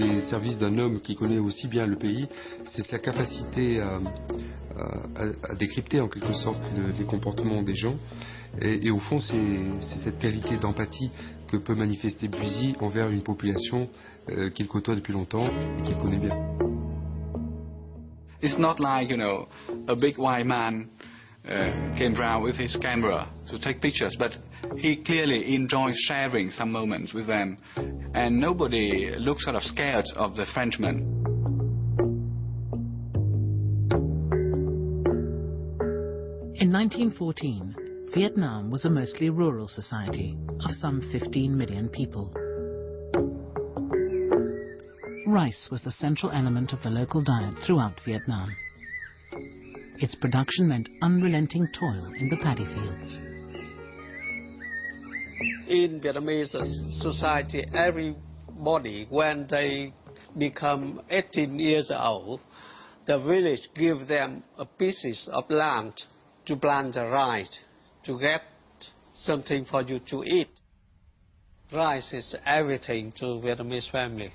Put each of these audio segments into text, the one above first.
Les services d'un homme qui connaît aussi bien le pays, c'est sa capacité à décrypter en quelque sorte les comportements des gens. Et au fond, c'est cette qualité d'empathie que peut manifester Buzy envers une population qu'il côtoie depuis longtemps et qu'il connaît bien. It's not like, you know, a big white man came round with his camera to take pictures, but he clearly enjoys sharing some moments with them, and nobody looks sort of scared of the Frenchman. In 1914, Vietnam was a mostly rural society of some 15 million people. Rice was the central element of the local diet throughout Vietnam. Its production meant unrelenting toil in the paddy fields. In Vietnamese society, everybody, when they become 18 years old, the village give them a pieces of land to plant the rice, to get something for you to eat. Rice is everything to Vietnamese family.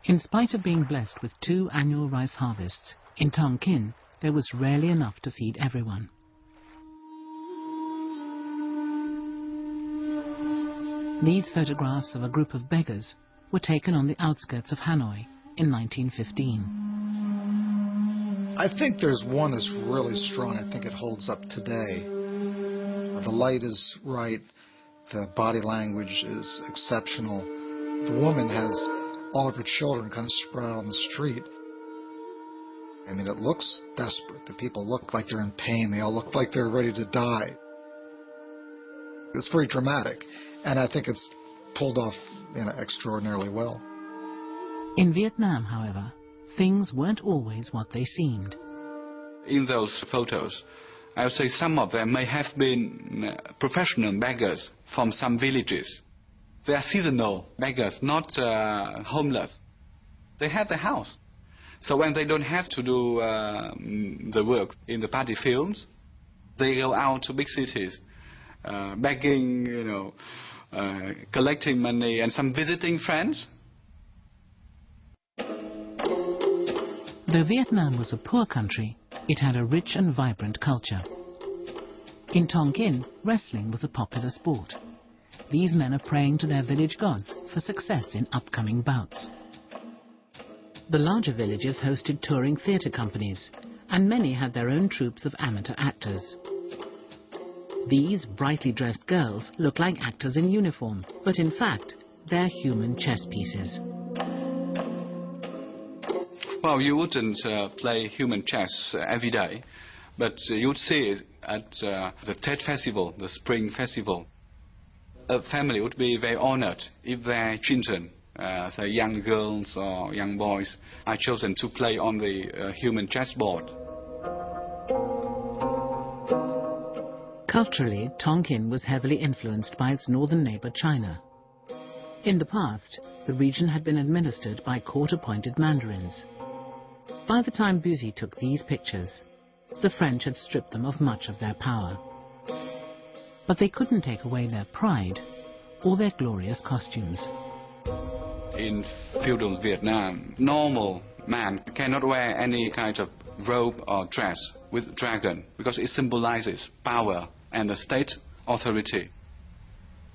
In spite of being blessed with 2 annual rice harvests, in Tonkin there was rarely enough to feed everyone. These photographs of a group of beggars were taken on the outskirts of Hanoi in 1915. I think there's one that's really strong. I think it holds up today. The light is right. The body language is exceptional. The woman has all of her children kind of spread out on the street. I mean, it looks desperate. The people look like they're in pain. They all look like they're ready to die. It's very dramatic, and I think it's pulled off, extraordinarily well. In Vietnam, however, things weren't always what they seemed. In those photos, I would say some of them may have been professional beggars from some villages. They are seasonal beggars, not homeless. They have the house. So when they don't have to do the work in the paddy fields, they go out to big cities, begging, collecting money, and some visiting friends. Though Vietnam was a poor country, it had a rich and vibrant culture. In Tonkin, wrestling was a popular sport. These men are praying to their village gods for success in upcoming bouts. The larger villages hosted touring theatre companies, and many had their own troupes of amateur actors. These brightly dressed girls look like actors in uniform, but in fact, they're human chess pieces. Well, you wouldn't play human chess every day, but you'd see it at the Tet Festival, the Spring Festival. A family would be very honored if their children, say young girls or young boys, are chosen to play on the human chessboard. Culturally, Tonkin was heavily influenced by its northern neighbor China. In the past, the region had been administered by court-appointed mandarins. By the time Buzy took these pictures, the French had stripped them of much of their power. But they couldn't take away their pride or their glorious costumes. In feudal Vietnam, normal man cannot wear any kind of robe or dress with dragon because it symbolizes power and the state authority.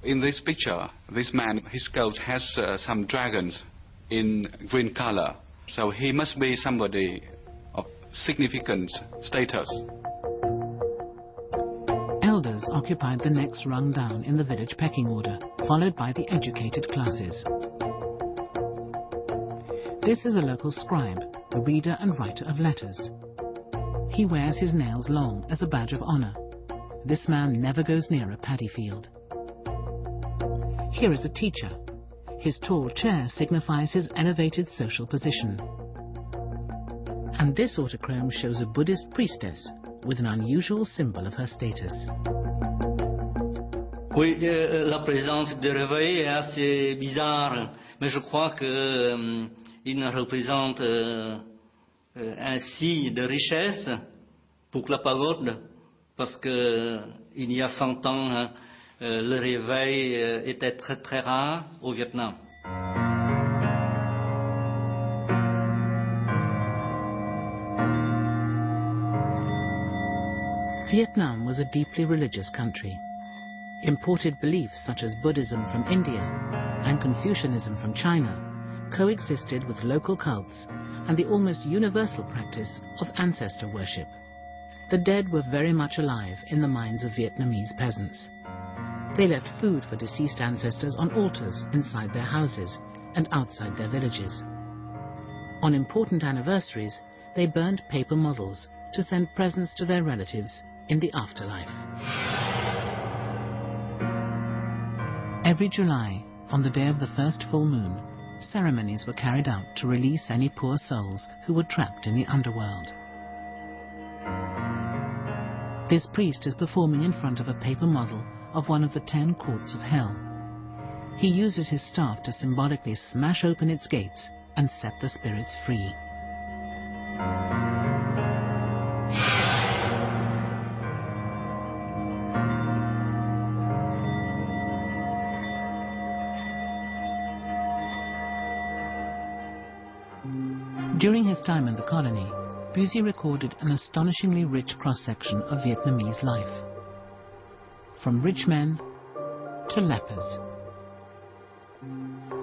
In this picture, this man, his coat has some dragons in green color, so he must be somebody of significant status. Elders occupied the next rung down in the village pecking order, followed by the educated classes. This is a local scribe, the reader and writer of letters. He wears his nails long as a badge of honor. This man never goes near a paddy field. Here is a teacher. His tall chair signifies his elevated social position. And this autochrome shows a Buddhist priestess with an unusual symbol of her status. Oui, la présence de réveil est assez bizarre, mais je crois que il représente un signe de richesse pour la pagode, parce que il y a 100 ans, le réveil était très très rare au Vietnam. Vietnam was a deeply religious country. Imported beliefs such as Buddhism from India and Confucianism from China coexisted with local cults and the almost universal practice of ancestor worship. The dead were very much alive in the minds of Vietnamese peasants. They left food for deceased ancestors on altars inside their houses and outside their villages. On important anniversaries, they burned paper models to send presents to their relatives in the afterlife. Every July, on the day of the first full moon, ceremonies were carried out to release any poor souls who were trapped in the underworld. This priest is performing in front of a paper model of one of the 10 courts of hell. He uses his staff to symbolically smash open its gates and set the spirits free. During his time in the colony, Busy recorded an astonishingly rich cross-section of Vietnamese life. From rich men to lepers.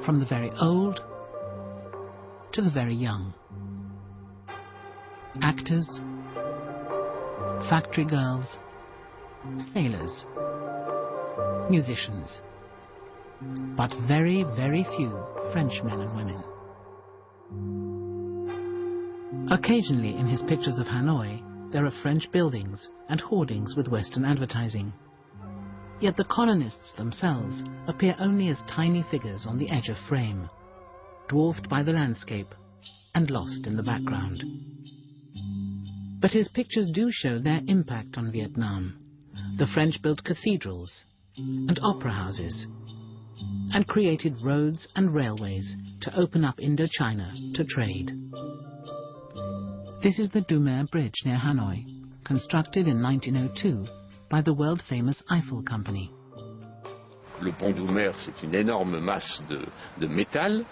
From the very old to the very young. Actors, factory girls, sailors, musicians. But very, very few French men and women. Occasionally in his pictures of Hanoi, there are French buildings and hoardings with Western advertising. Yet the colonists themselves appear only as tiny figures on the edge of frame, dwarfed by the landscape and lost in the background. But his pictures do show their impact on Vietnam. The French built cathedrals and opera houses and created roads and railways to open up Indochina to trade. This is the Dumer Bridge near Hanoi, constructed in 1902 by the world-famous Eiffel Company. Le pont Dumer, c'est une énorme masse de métal,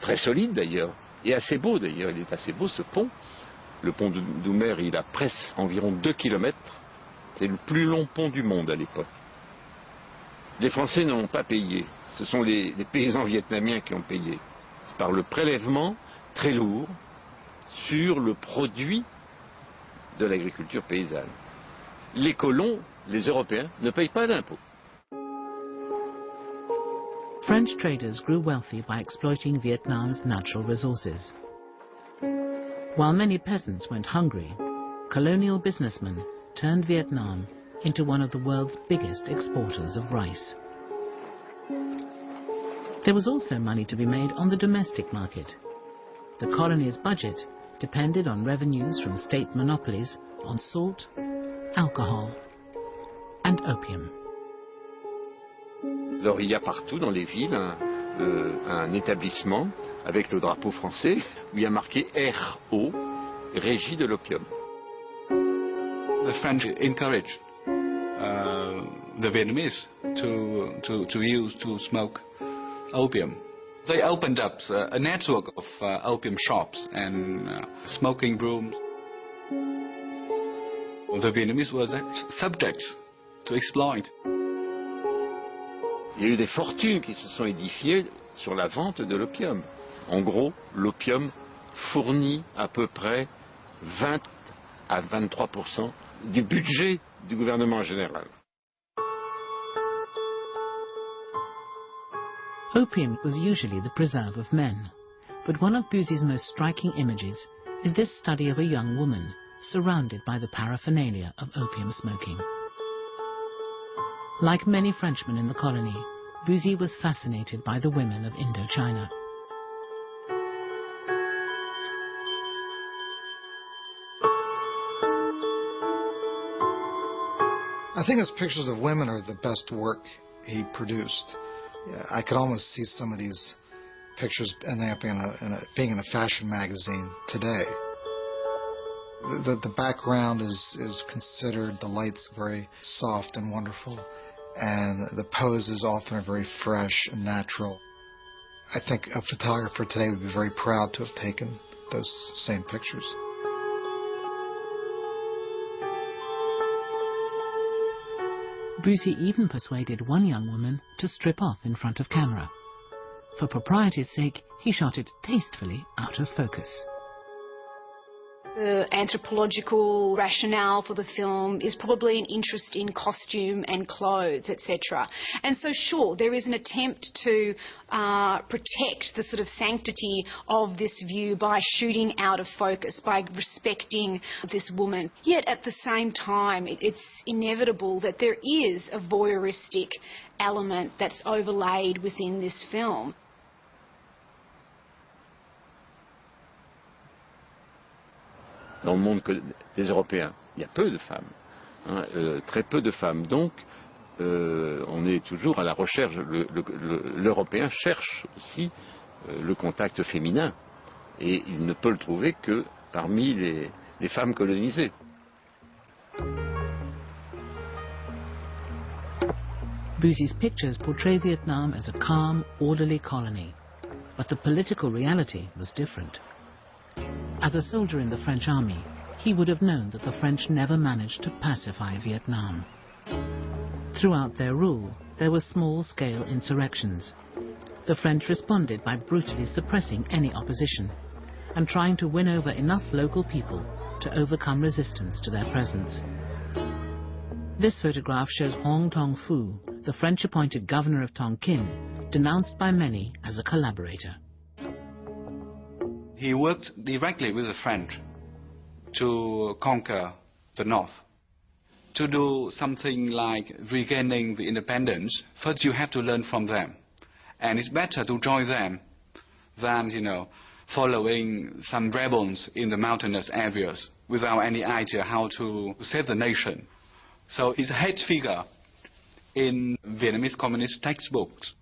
très solide d'ailleurs, et assez beau d'ailleurs, il est assez beau ce pont. Le pont Dumer, il a presque environ 2 km, c'est le plus long pont du monde à l'époque. Les Français ne l'ont pas payé, ce sont les paysans vietnamiens qui ont payé. C'est par le prélèvement très lourd sur le produit de l'agriculture paysanne. Les colons, les Européens, ne payent pas d'impôts. French traders grew wealthy by exploiting Vietnam's natural resources. While many peasants went hungry, colonial businessmen turned Vietnam into one of the world's biggest exporters of rice. There was also money to be made on the domestic market. The colony's budget depended on revenues from state monopolies on salt, alcohol and opium. Alors il y a partout dans les villes un établissement avec le drapeau français où il y a marqué RO, Régie de l'opium. The French encouraged the Vietnamese to smoke opium. They opened up a network of opium shops and smoking rooms. The Vietnamese were subject to exploit. Il y a eu des fortunes qui se sont édifiées sur la vente de l'opium. En gros, l'opium fournit à peu près 20 à 23% du budget du gouvernement en général. Opium was usually the preserve of men, but one of Busy's most striking images is this study of a young woman surrounded by the paraphernalia of opium smoking. Like many Frenchmen in the colony, Busy was fascinated by the women of Indochina. I think his pictures of women are the best work he produced. I could almost see some of these pictures ending up being in a fashion magazine today. The background is considered, the light's very soft and wonderful, and the poses often are very fresh and natural. I think a photographer today would be very proud to have taken those same pictures. Brucey even persuaded one young woman to strip off in front of camera. For propriety's sake, he shot it tastefully out of focus. The anthropological rationale for the film is probably an interest in costume and clothes, etc. And so, sure, there is an attempt to protect the sort of sanctity of this view by shooting out of focus, by respecting this woman. Yet at the same time, it's inevitable that there is a voyeuristic element that's overlaid within this film. Dans le monde des Européens, il y a peu de femmes, hein, très peu de femmes. Donc, on est toujours à la recherche, l'Européen cherche aussi le contact féminin, et il ne peut le trouver que parmi les femmes colonisées. Brucey's pictures portray Vietnam as a calm, orderly colony, but the political reality was different. As a soldier in the French army, he would have known that the French never managed to pacify Vietnam. Throughout their rule, there were small-scale insurrections. The French responded by brutally suppressing any opposition and trying to win over enough local people to overcome resistance to their presence. This photograph shows Hong Tong Fu, the French-appointed governor of Tonkin, denounced by many as a collaborator. He worked directly with the French to conquer the north. To do something like regaining the independence, first you have to learn from them. And it's better to join them than, following some rebels in the mountainous areas without any idea how to save the nation. So he's a head figure in Vietnamese communist textbooks.